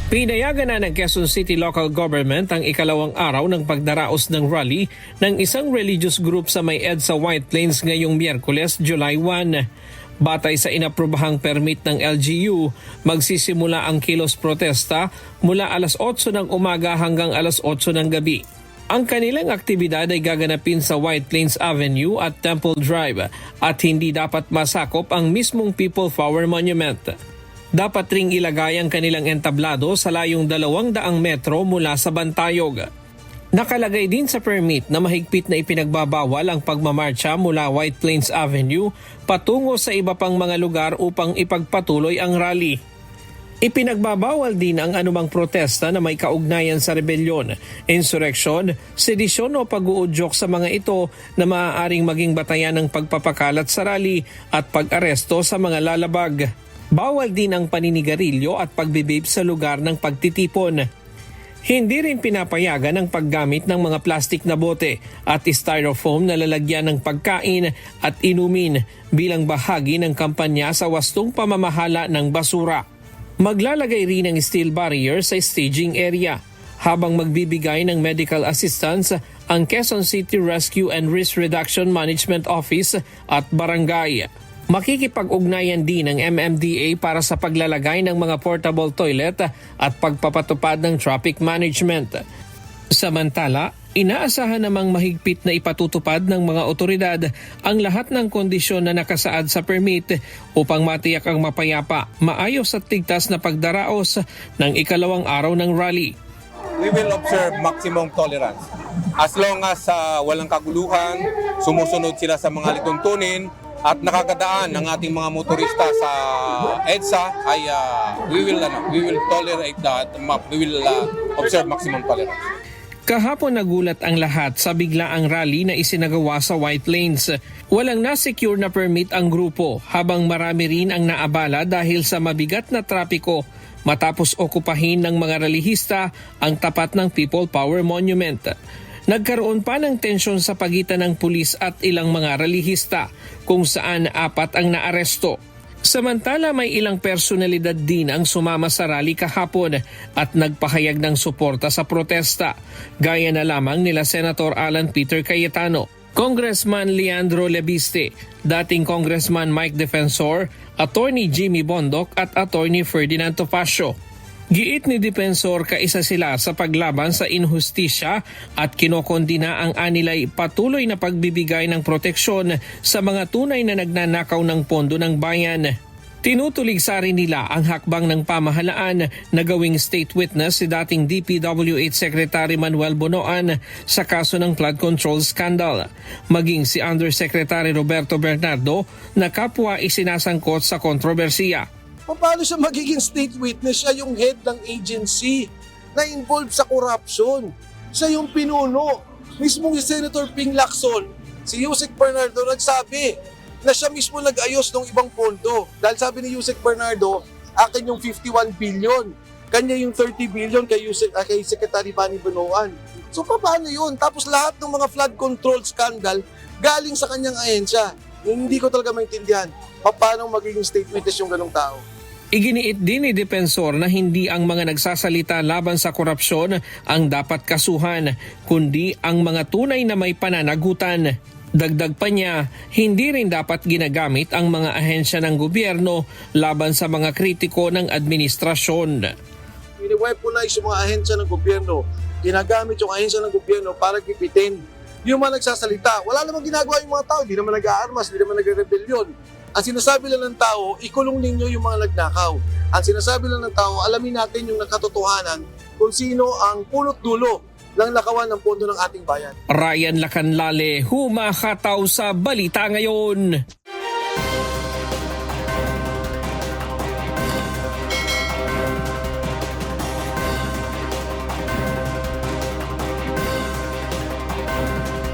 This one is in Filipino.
Pinayagan na ng Quezon City Local Government ang ikalawang araw ng pagdaraos ng rally ng isang religious group sa may EDSA White Plains ngayong Miyerkules, July 1. Batay sa inaprobahang permit ng LGU, magsisimula ang kilos protesta mula alas 8 ng umaga hanggang alas 8 ng gabi. Ang kanilang aktibidad ay gaganapin sa White Plains Avenue at Temple Drive at hindi dapat masakop ang mismong People Power Monument. Dapat ring ilagay ang kanilang entablado sa layong 200 metro mula sa Bantayog. Nakalagay din sa permit na mahigpit na ipinagbabawal ang pagmamarcha mula White Plains Avenue patungo sa iba pang mga lugar upang ipagpatuloy ang rally. Ipinagbabawal din ang anumang protesta na may kaugnayan sa rebelyon, insurrection, sedisyon o pag-uudyok sa mga ito na maaaring maging batayan ng pagpapakalat sa rally at pag-aresto sa mga lalabag. Bawal din ang paninigarilyo at pagbibabe sa lugar ng pagtitipon. Hindi rin pinapayagan ang paggamit ng mga plastik na bote at styrofoam na lalagyan ng pagkain at inumin bilang bahagi ng kampanya sa wastong pamamahala ng basura. Maglalagay rin ng steel barrier sa staging area habang magbibigay ng medical assistance ang Quezon City Rescue and Risk Reduction Management Office at barangay. Makikipag-ugnayan din ng MMDA para sa paglalagay ng mga portable toilet at pagpapatupad ng traffic management. Samantala, inaasahan namang mahigpit na ipatutupad ng mga otoridad ang lahat ng kondisyon na nakasaad sa permit upang matiyak ang mapayapa, maayos at tigtas na pagdaraos ng ikalawang araw ng rally. We will observe maximum tolerance. As long as walang kaguluhan, sumusunod sila sa mga lituntunin, at nakakadaan ng ating mga motorista sa EDSA ay we will tolerate that, we will observe maximum tolerance. Kahapon nagulat ang lahat sa biglaang rally na isinagawa sa White Plains. Walang na-secure na permit ang grupo habang marami rin ang naabala dahil sa mabigat na trapiko matapos okupahin ng mga relihista ang tapat ng People Power Monument. Nagkaroon pa ng tensyon sa pagitan ng pulis at ilang mga relihista kung saan 4 ang naaresto. Samantala may ilang personalidad din ang sumama sa rally kahapon at nagpahayag ng suporta sa protesta, gaya na lamang nila Senator Alan Peter Cayetano, Congressman Leandro Lebiste, dating Congressman Mike Defensor, Attorney Jimmy Bondoc at Attorney Ferdinand Topacio. Giit ni Defensor kaisa sila sa paglaban sa inhustisya at kinokondina ang anilay patuloy na pagbibigay ng proteksyon sa mga tunay na nagnanakaw ng pondo ng bayan. Tinutuligsa rin nila ang hakbang ng pamahalaan na gawing state witness si dating DPWH Secretary Manuel Bonoan sa kaso ng flood control scandal, maging si Undersecretary Roberto Bernardo na kapwa isinasangkot sa kontrobersiya. Paano siya magiging state witness? Siya yung head ng agency na involved sa corruption. Siya yung pinuno. Mismo si Senator Ping Lacson, si Yusek Bernardo nagsabi na siya mismo nag-ayos ng ibang pondo. Dahil sabi ni Yusek Bernardo, akin yung 51 billion. Kanya yung 30 billion kay Secretary Manny Bonoan. So paano yun? Tapos lahat ng mga flood control scandal galing sa kanyang ahensya. Hindi ko talaga maintindihan paano magiging state witness yung ganong tao. Iginiit din ni Defensor na hindi ang mga nagsasalita laban sa korupsyon ang dapat kasuhan, kundi ang mga tunay na may pananagutan. Dagdag pa niya, hindi rin dapat ginagamit ang mga ahensya ng gobyerno laban sa mga kritiko ng administrasyon. Ini-weaponize yung mga ahensya ng gobyerno. Ginagamit yung ahensya ng gobyerno para gipitin yung mga nagsasalita. Wala namang ginagawa yung mga tao, hindi naman nag-aarmas, hindi naman nagre-rebellion. Ang sinasabi lang ng tao, ikulong ninyo yung mga nagnakaw. Ang sinasabi lang ng tao, alamin natin yung nakatotohanan kung sino ang punot dulo ng nakawan ng pondo ng ating bayan. Ryan Lacanlale, Humakataw sa Balita Ngayon.